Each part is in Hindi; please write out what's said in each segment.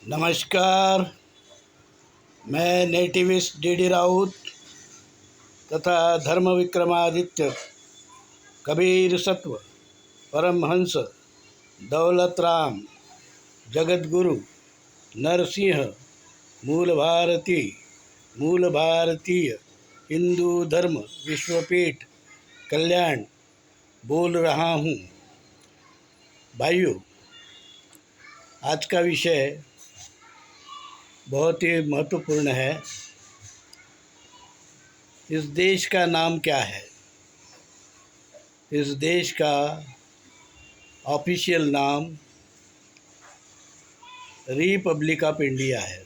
नमस्कार। मैं नेटिविस्ट डी राउत तथा धर्म विक्रमादित्य कबीर सत्व परमहंस दौलत राम जगत गुरु नरसिंह मूल भारतीय हिंदू धर्म विश्वपीठ कल्याण बोल रहा हूँ। भाइयों, आज का विषय बहुत ही महत्वपूर्ण है। इस देश का नाम क्या है? इस देश का ऑफिशियल नाम रिपब्लिक ऑफ इंडिया है,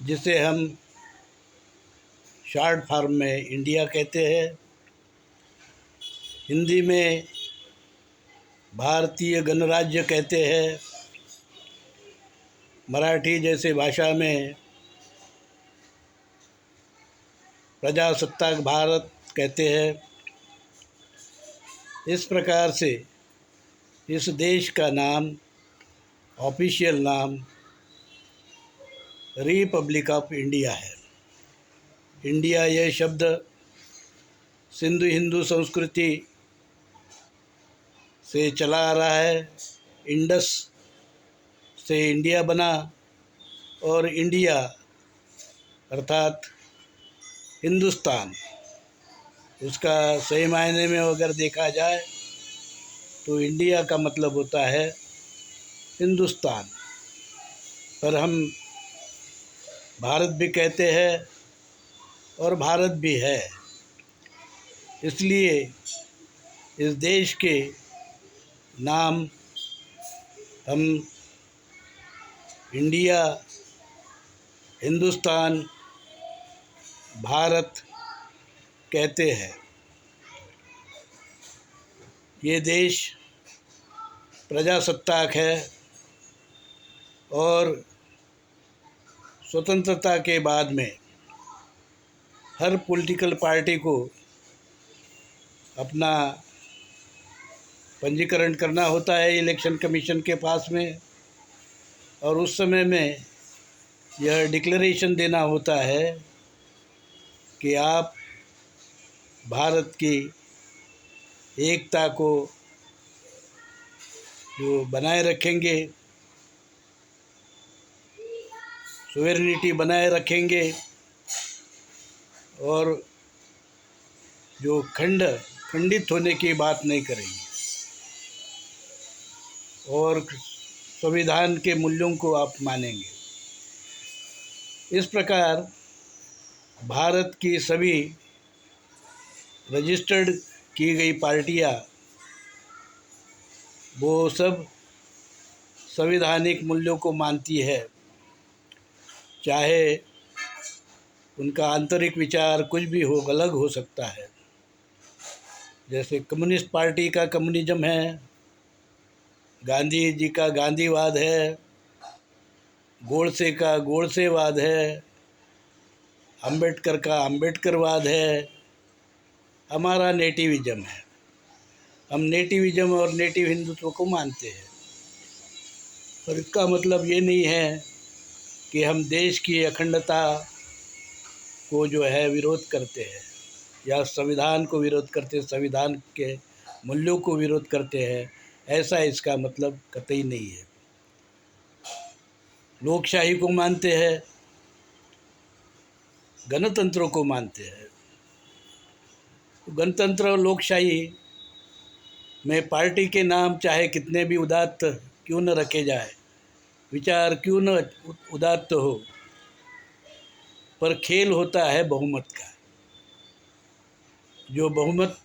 जिसे हम शॉर्ट फॉर्म में इंडिया कहते हैं। हिंदी में भारतीय गणराज्य कहते हैं। मराठी जैसे भाषा में प्रजासत्ताक भारत कहते हैं। इस प्रकार से इस देश का नाम, ऑफिशियल नाम रिपब्लिक ऑफ इंडिया है। इंडिया यह शब्द सिंधु हिंदू संस्कृति से चला आ रहा है। इंडस से इंडिया बना और इंडिया अर्थात हिंदुस्तान, उसका सही मायने में अगर देखा जाए तो इंडिया का मतलब होता है हिंदुस्तान। पर हम भारत भी कहते हैं और भारत भी है। इसलिए इस देश के नाम हम इंडिया, हिंदुस्तान, भारत कहते हैं। ये देश प्रजासत्ताक है और स्वतंत्रता के बाद में हर पॉलिटिकल पार्टी को अपना पंजीकरण करना होता है इलेक्शन कमीशन के पास में, और उस समय में यह डिक्लेरेशन देना होता है कि आप भारत की एकता को जो बनाए रखेंगे, सोवेरेनिटी बनाए रखेंगे, और जो खंडित होने की बात नहीं करेंगे, और संविधान के मूल्यों को आप मानेंगे। इस प्रकार भारत की सभी रजिस्टर्ड की गई पार्टियां वो सब संवैधानिक मूल्यों को मानती है, चाहे उनका आंतरिक विचार कुछ भी हो, अलग हो सकता है। जैसे कम्युनिस्ट पार्टी का कम्युनिज्म है, गांधी जी का गांधीवाद है, गोडसे का गोडसेवाद है, अंबेडकर का अंबेडकरवाद है, हमारा नेटिविज्म है। हम नेटिविज्म और नेटिव हिंदुत्व को मानते हैं। पर इसका मतलब ये नहीं है कि हम देश की अखंडता को जो है विरोध करते हैं या संविधान को विरोध करते हैं, संविधान के मूल्यों को विरोध करते हैं। ऐसा इसका मतलब कतई नहीं है। लोकशाही को मानते हैं, गणतंत्र को मानते हैं। गणतंत्र और लोकशाही में पार्टी के नाम चाहे कितने भी उदात्त क्यों न रखे जाए, विचार क्यों न उदात्त हो, पर खेल होता है बहुमत का। जो बहुमत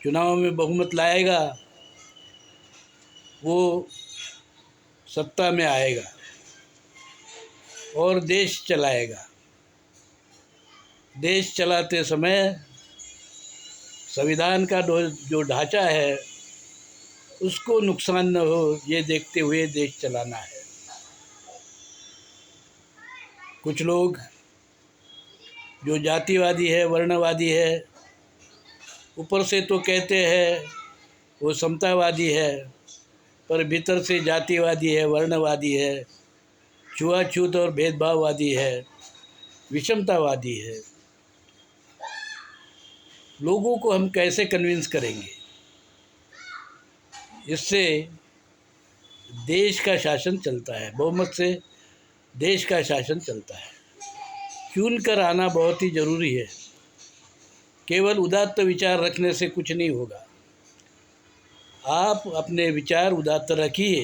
चुनाव में बहुमत लाएगा वो सत्ता में आएगा और देश चलाएगा। देश चलाते समय संविधान का जो ढांचा है उसको नुकसान न हो, ये देखते हुए देश चलाना है। कुछ लोग जो जातिवादी है, वर्णवादी है, ऊपर से तो कहते हैं वो समतावादी है, पर भीतर से जातिवादी है, वर्णवादी है, छुआछूत और भेदभाववादी है, विषमतावादी है। लोगों को हम कैसे कन्विंस करेंगे? इससे देश का शासन चलता है, बहुमत से देश का शासन चलता है। चुन कर आना बहुत ही ज़रूरी है। केवल उदात्त विचार रखने से कुछ नहीं होगा। आप अपने विचार उदात्त रखिए,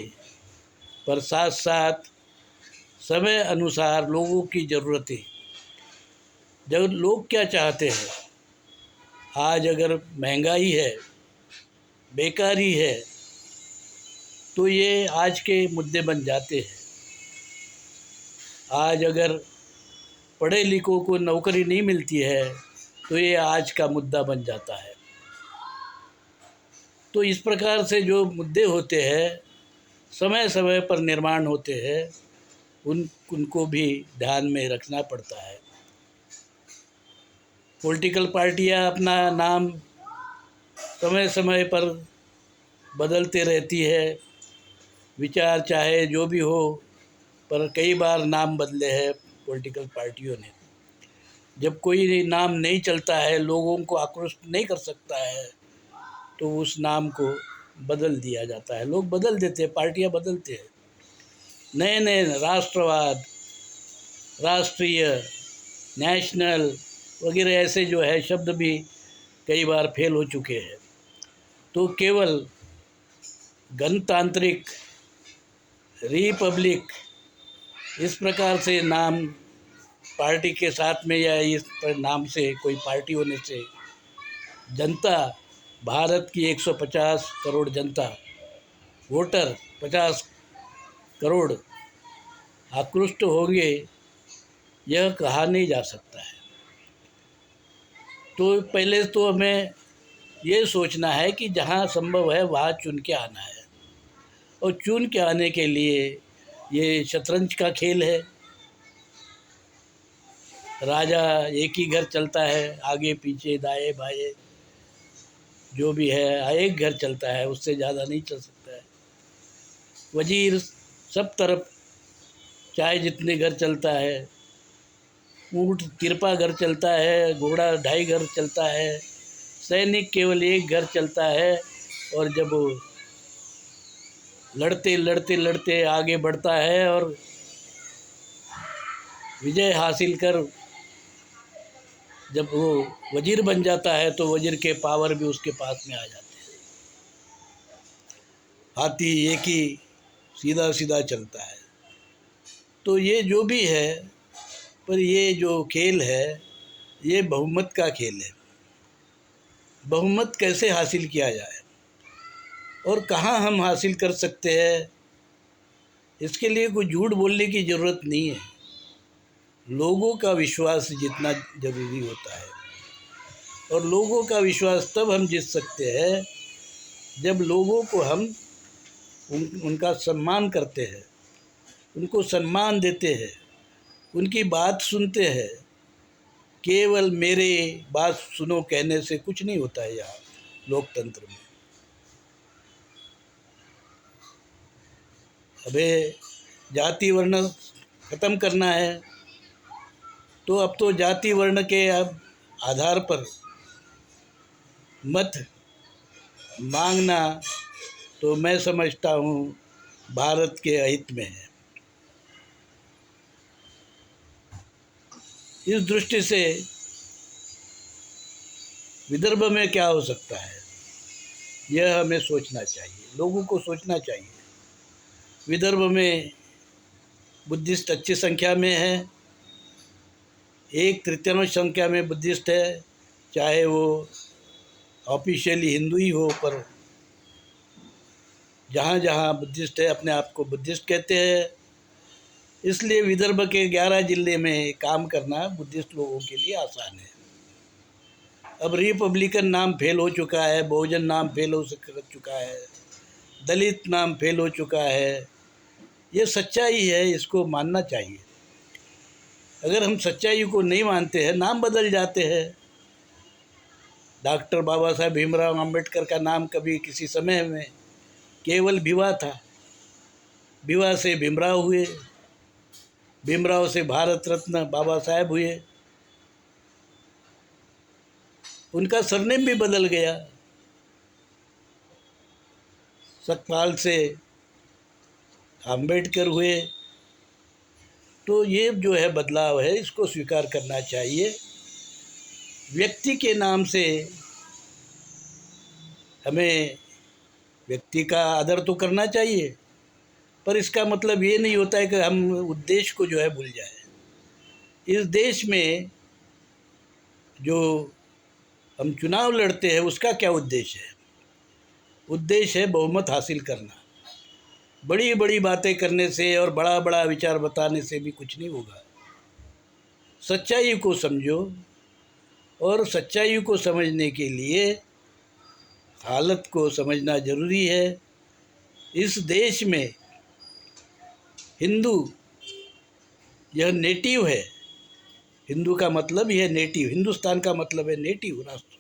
पर साथ साथ समय अनुसार लोगों की ज़रूरतें, जब लोग क्या चाहते हैं, आज अगर महंगाई है, बेकारी है, तो ये आज के मुद्दे बन जाते हैं। आज अगर पढ़े लिखों को नौकरी नहीं मिलती है, तो ये आज का मुद्दा बन जाता है। तो इस प्रकार से जो मुद्दे होते हैं, समय समय पर निर्माण होते हैं, उनको भी ध्यान में रखना पड़ता है। पॉलिटिकल पार्टियां अपना नाम समय समय पर बदलते रहती है, विचार चाहे जो भी हो, पर कई बार नाम बदले हैं पॉलिटिकल पार्टियों ने। जब कोई नाम नहीं चलता है, लोगों को आकृष्ट नहीं कर सकता है, तो उस नाम को बदल दिया जाता है। लोग बदल देते हैं, पार्टियां बदलते हैं। नए नए राष्ट्रवाद, राष्ट्रीय, नेशनल वगैरह ऐसे जो है शब्द भी कई बार फेल हो चुके हैं। तो केवल गणतांत्रिक, रिपब्लिक, इस प्रकार से नाम पार्टी के साथ में या इस नाम से कोई पार्टी होने से जनता, भारत की 150 करोड़ जनता, वोटर 50 करोड़ आकृष्ट होंगे, यह कहा नहीं जा सकता है। तो पहले तो हमें ये सोचना है कि जहाँ संभव है वहाँ चुन के आना है, और चुन के आने के लिए ये शतरंज का खेल है। राजा एक ही घर चलता है, आगे पीछे दाएं बाएं जो भी है एक घर चलता है, उससे ज़्यादा नहीं चल सकता है। वजीर सब तरफ, चाहे जितने घर चलता है, ऊँट तिरपा घर चलता है, घोड़ा 2.5 घर चलता है, सैनिक केवल 1 घर चलता है। और जब लड़ते लड़ते लड़ते आगे बढ़ता है और विजय हासिल कर जब वो वजीर बन जाता है, तो वजीर के पावर भी उसके पास में आ जाते हैं। हाथी एक ही सीधा सीधा चलता है। तो ये जो भी है, पर ये जो खेल है, ये बहुमत का खेल है। बहुमत कैसे हासिल किया जाए और कहाँ हम हासिल कर सकते हैं, इसके लिए कोई झूठ बोलने की ज़रूरत नहीं है। लोगों का विश्वास जितना ज़रूरी होता है, और लोगों का विश्वास तब हम जीत सकते हैं जब लोगों को हम उनका सम्मान करते हैं, उनको सम्मान देते हैं, उनकी बात सुनते हैं। केवल मेरे बात सुनो कहने से कुछ नहीं होता है। यहाँ लोकतंत्र में अबे जाति वर्ण ख़त्म करना है, तो अब तो जाति वर्ण के अब आधार पर मत मांगना, तो मैं समझता हूँ भारत के हित में है। इस दृष्टि से विदर्भ में क्या हो सकता है, यह हमें सोचना चाहिए, लोगों को सोचना चाहिए। विदर्भ में बुद्धिस्ट अच्छी संख्या में है, 1/3 संख्या में बुद्धिस्ट है, चाहे वो ऑफिशियली हिंदू ही हो, पर जहाँ जहाँ बुद्धिस्ट है अपने आप को बुद्धिस्ट कहते हैं। इसलिए विदर्भ के 11 जिले में काम करना बुद्धिस्ट लोगों के लिए आसान है। अब रिपब्लिकन नाम फेल हो चुका है, बहुजन नाम फेल हो चुका है, दलित नाम फेल हो चुका है। ये सच्चाई है, इसको मानना चाहिए। अगर हम सच्चाई को नहीं मानते हैं, नाम बदल जाते हैं। डॉक्टर बाबा साहब भीमराव अम्बेडकर का नाम कभी किसी समय में केवल विवाह था। विवाह से भीमराव हुए, भीमराव से भारत रत्न बाबा साहेब हुए। उनका सरनेम भी बदल गया, सतपाल से अम्बेडकर हुए। तो ये जो है बदलाव है, इसको स्वीकार करना चाहिए। व्यक्ति के नाम से हमें व्यक्ति का आदर तो करना चाहिए, पर इसका मतलब ये नहीं होता है कि हम उद्देश्य को जो है भूल जाए। इस देश में जो हम चुनाव लड़ते हैं उसका क्या उद्देश्य है? उद्देश्य है बहुमत हासिल करना। बड़ी बड़ी बातें करने से और बड़ा बड़ा विचार बताने से भी कुछ नहीं होगा। सच्चाई को समझो, और सच्चाई को समझने के लिए हालत को समझना ज़रूरी है। इस देश में हिंदू यह नेटिव है। हिंदू का मतलब यह नेटिव, हिंदुस्तान का मतलब है नेटिव राष्ट्र।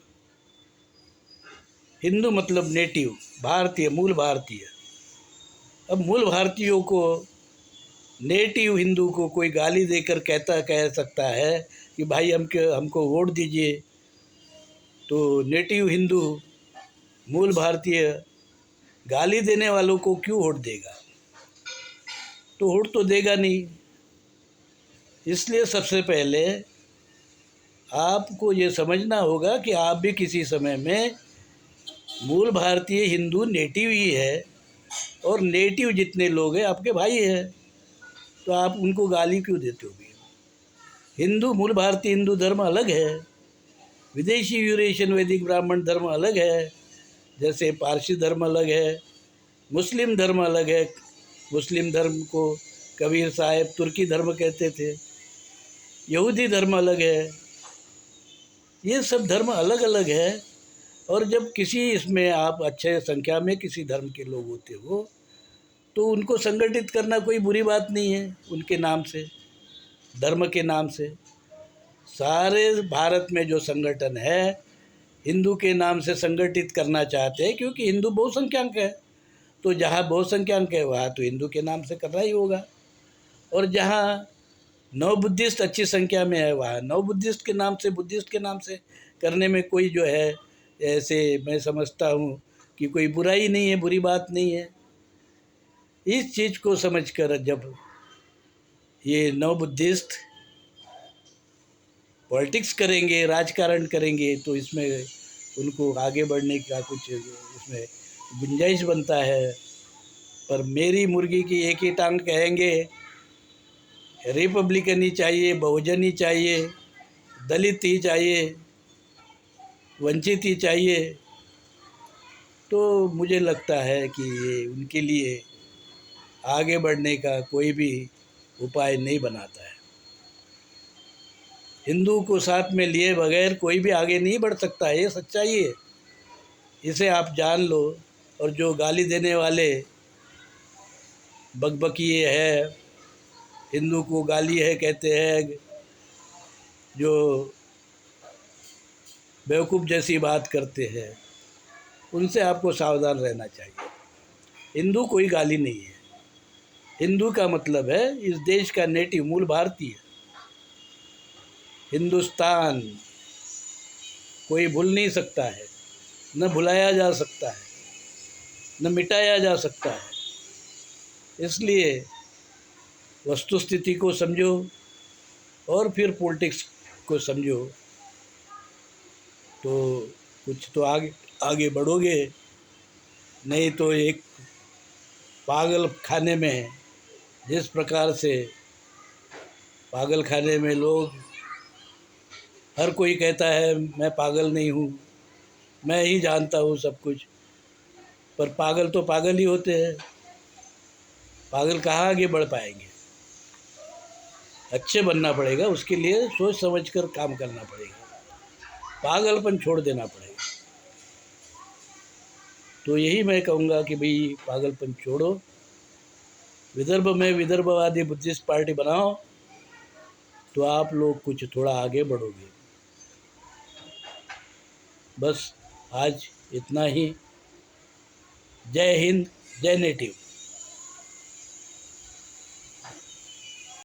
हिंदू मतलब नेटिव, भारतीय, मूल भारतीय। अब मूल भारतीयों को नेटिव हिंदू को कोई गाली देकर कह सकता है कि भाई हमको वोट दीजिए, तो नेटिव हिंदू, मूल भारतीय गाली देने वालों को क्यों वोट देगा? तो वोट तो देगा नहीं। इसलिए सबसे पहले आपको ये समझना होगा कि आप भी किसी समय में मूल भारतीय हिंदू नेटिव ही है, और नेटिव जितने लोग हैं आपके भाई हैं, तो आप उनको गाली क्यों देते हो? हिंदू, मूल भारतीय हिंदू धर्म अलग है, विदेशी यूरेशियन वैदिक ब्राह्मण धर्म अलग है। जैसे पारसी धर्म अलग है, मुस्लिम धर्म अलग है। मुस्लिम धर्म को कबीर साहब तुर्की धर्म कहते थे। यहूदी धर्म अलग है। ये सब धर्म अलग अलग है। और जब किसी इसमें आप अच्छे संख्या में किसी धर्म के लोग होते हो, तो उनको संगठित करना कोई बुरी बात नहीं है। उनके नाम से, धर्म के नाम से सारे भारत में जो संगठन है हिंदू के नाम से संगठित करना चाहते हैं, क्योंकि हिंदू बहुसंख्यक है। तो जहाँ बहुसंख्यक है वहाँ तो हिंदू के नाम से करना ही होगा। और जहाँ नव बुद्धिस्ट अच्छी संख्या में है वहाँ नव बुद्धिस्ट के नाम से, बुद्धिस्ट के नाम से करने में कोई जो है, ऐसे मैं समझता हूँ कि कोई बुराई नहीं है, बुरी बात नहीं है। इस चीज़ को समझकर जब ये नव बुद्धिस्ट पॉलिटिक्स करेंगे, राजकारण करेंगे, तो इसमें उनको आगे बढ़ने का कुछ इसमें गुंजाइश बनता है। पर मेरी मुर्गी की एक ही टांग कहेंगे, रिपब्लिकन ही चाहिए, बहुजन ही चाहिए, दलित ही चाहिए, वंचित ही चाहिए, तो मुझे लगता है कि ये उनके लिए आगे बढ़ने का कोई भी उपाय नहीं बनाता है। हिंदू को साथ में लिए बगैर कोई भी आगे नहीं बढ़ सकता है, ये सच्चाई है। इसे आप जान लो। और जो गाली देने वाले बकबकिए है, हिंदू को गाली है कहते हैं, जो बेवकूफ़ जैसी बात करते हैं, उनसे आपको सावधान रहना चाहिए। हिंदू कोई गाली नहीं है। हिंदू का मतलब है इस देश का नेटिव, मूल भारतीय। हिंदुस्तान कोई भूल नहीं सकता है, न भुलाया जा सकता है, न मिटाया जा सकता है। इसलिए वस्तुस्थिति को समझो और फिर पॉलिटिक्स को समझो, तो कुछ तो आगे आगे बढ़ोगे। नहीं तो एक पागल खाने में, जिस प्रकार से पागल खाने में लोग, हर कोई कहता है मैं पागल नहीं हूँ, मैं ही जानता हूँ सब कुछ, पर पागल तो पागल ही होते हैं। पागल कहाँ आगे बढ़ पाएंगे? अच्छे बनना पड़ेगा, उसके लिए सोच समझ कर काम करना पड़ेगा, पागलपन छोड़ देना पड़ेगा। तो यही मैं कहूँगा कि भाई पागलपन छोड़ो, विदर्भ में विदर्भवादी बुद्धिस्ट पार्टी बनाओ, तो आप लोग कुछ थोड़ा आगे बढ़ोगे। बस आज इतना ही। जय हिंद, जय नेटिव।